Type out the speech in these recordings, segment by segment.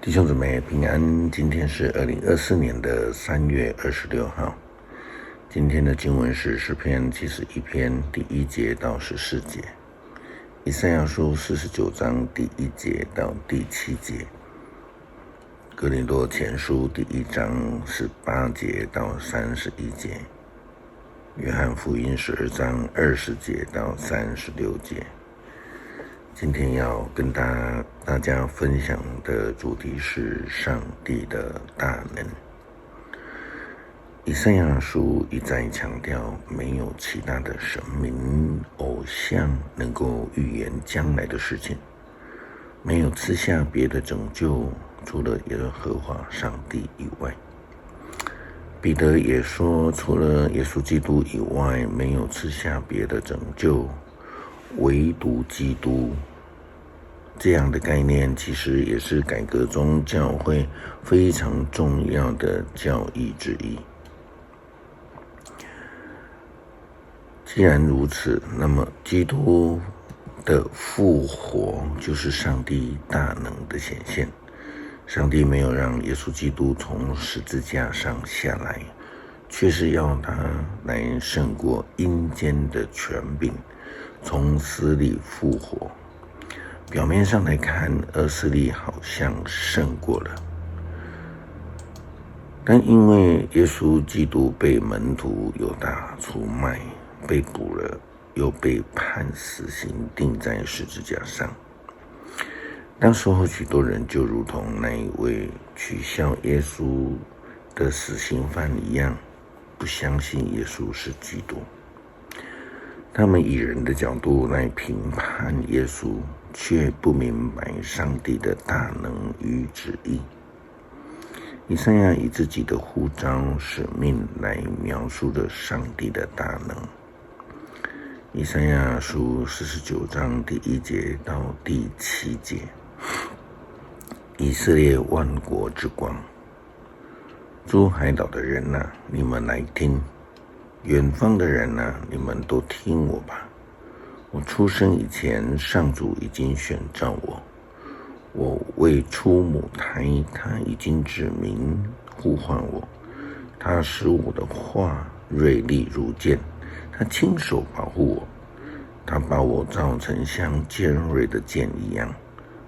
弟兄姊妹平安，今天是2024年的3月26号。今天的经文是诗篇71篇第1节到14节，以赛亚书49章第1节到第7节，哥林多前书第1章18节到31节，约翰福音12章20节到36节。今天要跟大家分享的主题是上帝的大能。以赛亚书一再强调，没有其他的神明偶像能够预言将来的事情，没有赐下别的拯救，除了耶和华上帝以外。彼得也说，除了耶稣基督以外，没有赐下别的拯救，唯独基督。这样的概念其实也是改革中教会非常重要的教义之一。既然如此，那么基督的复活就是上帝大能的显现。上帝没有让耶稣基督从十字架上下来，却是要他来胜过阴间的权柄，从死里复活。表面上来看，恶势力好像胜过了，但因为耶稣基督被门徒犹大出卖，被捕了，又被判死刑，钉在十字架上。当时候许多人就如同那一位取笑耶稣的死刑犯一样，不相信耶稣是基督。他们以人的角度来评判耶稣，却不明白上帝的大能与旨意。以赛亚以自己的呼召使命来描述着上帝的大能。以赛亚书49章第1节到第7节，以色列万国之光，诸海岛的人啊，你们来听；远方的人啊，你们都听我吧。我出生以前，上主已经选召我；我未出母胎，他已经指明呼唤我。他使我的话锐利如剑，他亲手保护我。他把我造成像尖锐的剑一样，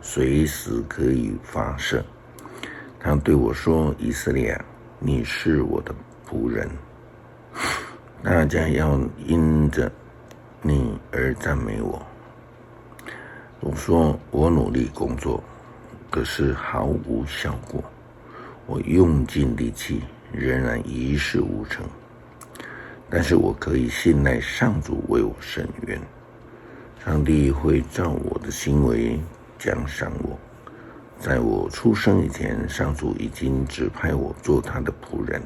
随时可以发射。他对我说：以色列啊，你是我的仆人，大家要因着你而赞美我。我说我努力工作，可是毫无效果。我用尽力气，仍然一事无成。但是我可以信赖上主为我伸冤，上帝会照我的行为奖赏我。在我出生以前，上主已经指派我做他的仆人。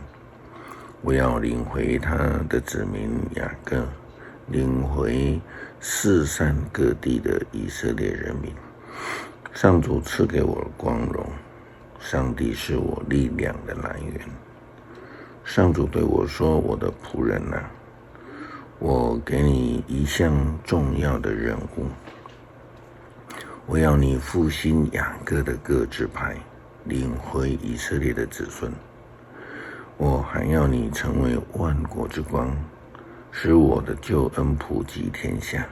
我要领回他的子民雅各，领回四散各地的以色列人民。上主赐给我光荣，上帝是我力量的来源。上主对我说：我的仆人啊，我给你一项重要的任务，我要你复兴雅各的各支派，领回以色列的子孙。我还要你成为万国之光，使我的救恩普及天下。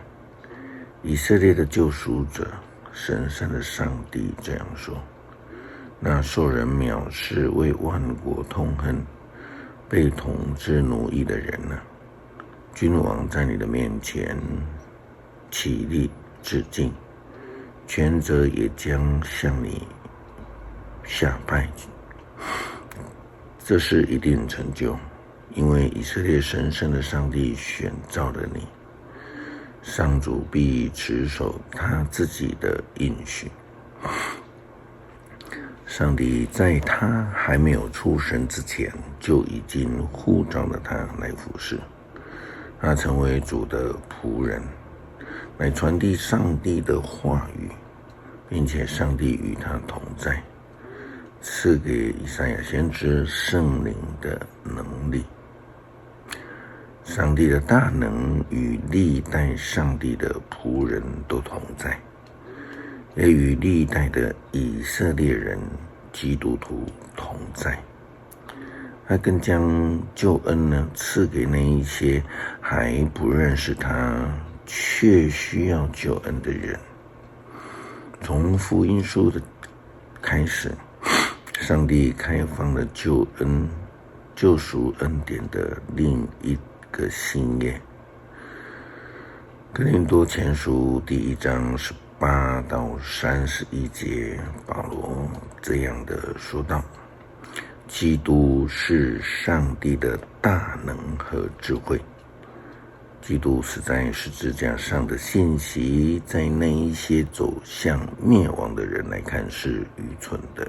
以色列的救赎者，神圣的上帝这样说：那受人藐视、为万国痛恨、被统治奴役的人啊，君王在你的面前起立致敬，权者也将向你下拜。这事一定成就，因为以色列神圣的上帝选召了你。上主必持守他自己的应许。上帝在他还没有出生之前，就已经呼召了他来服侍。他成为主的仆人，来传递上帝的话语，并且上帝与他同在，赐给以赛亚先知圣灵的能力。上帝的大能与历代上帝的仆人都同在，也与历代的以色列人基督徒同在。他更将救恩呢赐给那一些还不认识他却需要救恩的人。从福音书的开始，上帝开放了救赎恩典的另一个新页。哥林多前书第1章18到31节，保罗这样的说道：基督是上帝的大能和智慧。基督死在十字架上的信息，在那一些走向灭亡的人来看是愚蠢的，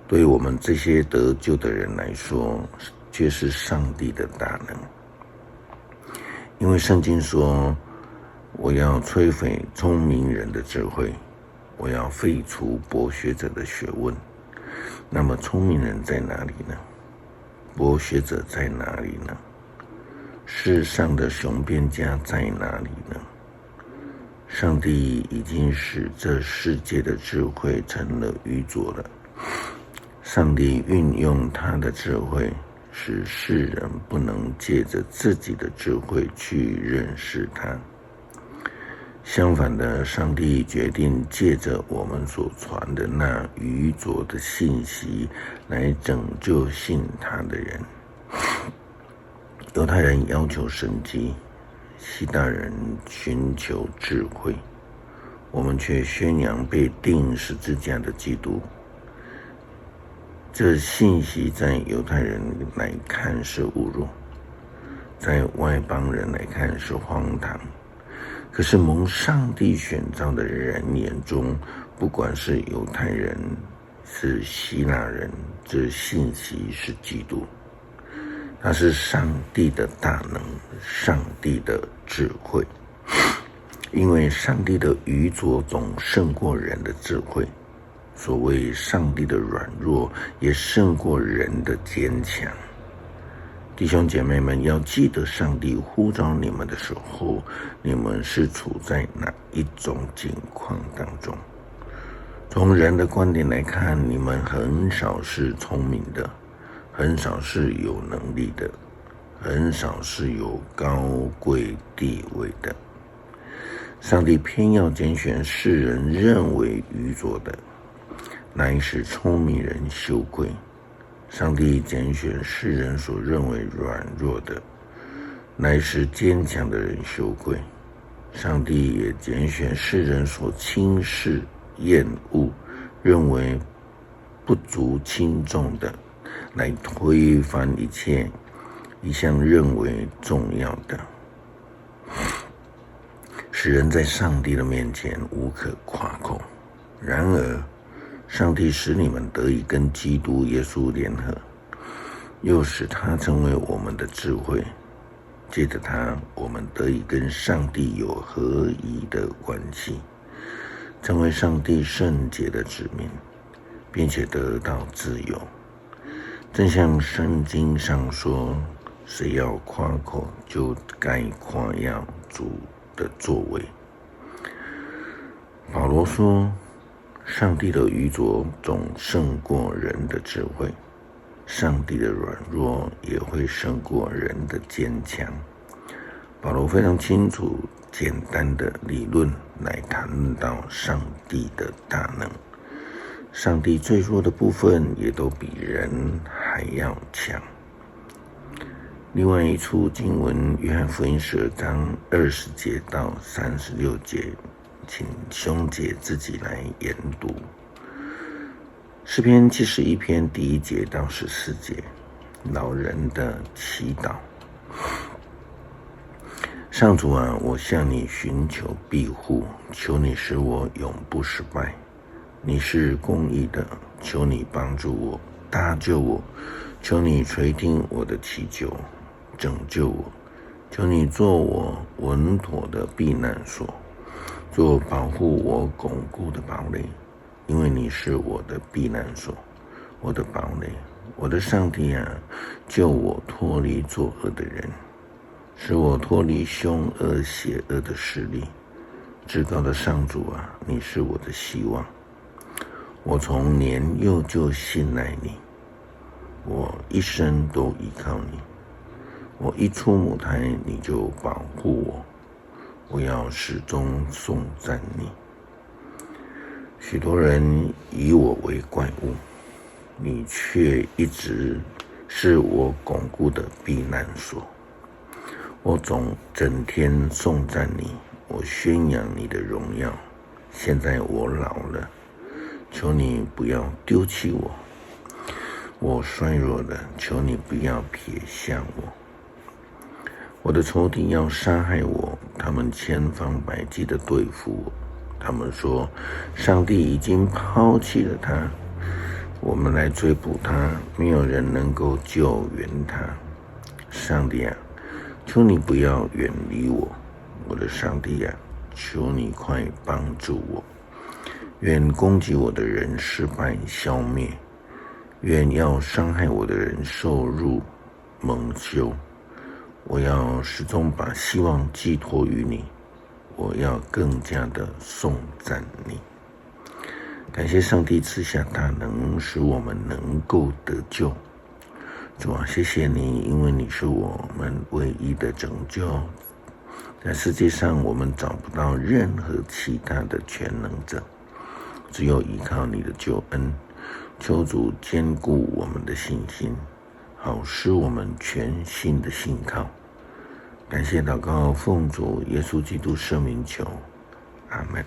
对我们这些得救的人来说，却是上帝的大能。因为圣经说，我要摧毁聪明人的智慧，我要废除博学者的学问。那么聪明人在哪里呢？博学者在哪里呢？世上的雄辩家在哪里呢？上帝已经使这世界的智慧成了愚拙了。上帝运用他的智慧，使世人不能借着自己的智慧去认识他。相反的，上帝决定借着我们所传的那愚拙的信息来拯救信他的人。犹太人要求神迹，希腊人寻求智慧，我们却宣扬被钉十字架的基督。这信息在犹太人来看是侮辱，在外邦人来看是荒唐。可是蒙上帝选召的人眼中，不管是犹太人是希腊人，这信息是基督。它是上帝的大能，上帝的智慧。因为上帝的愚拙总胜过人的智慧，所谓上帝的软弱也胜过人的坚强。弟兄姐妹们，要记得上帝呼召你们的时候，你们是处在哪一种境况当中？从人的观点来看，你们很少是聪明的，很少是有能力的，很少是有高贵地位的。上帝偏要拣选世人认为愚拙的，乃使聪明人羞愧。上帝拣选世人所认为软弱的，乃使坚强的人羞愧。上帝也拣选世人所轻视、厌恶、认为不足轻重的，来推翻一切一向认为重要的，使人在上帝的面前无可夸口。然而上帝使你们得以跟基督耶稣联合，又使他成为我们的智慧，借着他，我们得以跟上帝有合一的关系，成为上帝圣洁的子民，并且得到自由。正像圣经上说，谁要夸口，就该夸耀主的作为。保罗说，上帝的愚拙总胜过人的智慧，上帝的软弱也会胜过人的坚强。保罗非常清楚简单的理论来谈到上帝的大能，上帝最弱的部分也都比人还要强。另外一处经文，约翰福音12章20节到36节，请兄姐自己来研读。诗篇71篇第1节到14节，老人的祈祷。上主啊，我向你寻求庇护，求你使我永不失败。你是公义的，求你帮助我，搭救我，求你垂听我的祈求，拯救我，求你做我稳妥的避难所，做保护我巩固的堡垒。因为你是我的避难所，我的堡垒，我的上帝啊，救我脱离作恶的人，使我脱离凶恶邪恶的势力。至高的上主啊，你是我的希望。我从年幼就信赖你，我一生都依靠你。我一出母胎，你就保护我，我要始终颂赞你。许多人以我为怪物，你却一直是我巩固的避难所。我整天颂赞你，我宣扬你的荣耀。现在我老了，求你不要丢弃我。我衰弱了，求你不要撇下我。我的仇敌要杀害我，他们千方百计地对付我。他们说，上帝已经抛弃了他，我们来追捕他，没有人能够救援他。上帝啊，求你不要远离我，我的上帝啊，求你快帮助我。愿攻击我的人失败消灭，愿要伤害我的人受辱蒙羞。我要始终把希望寄托于你，我要更加的颂赞你。感谢上帝赐下大能，使我们能够得救。主啊，谢谢你，因为你是我们唯一的拯救。在世界上，我们找不到任何其他的全能者，只有依靠你的救恩。求主坚固我们的信心，好使我们全心的信靠。感谢祷告，奉主耶稣基督圣名求，阿们。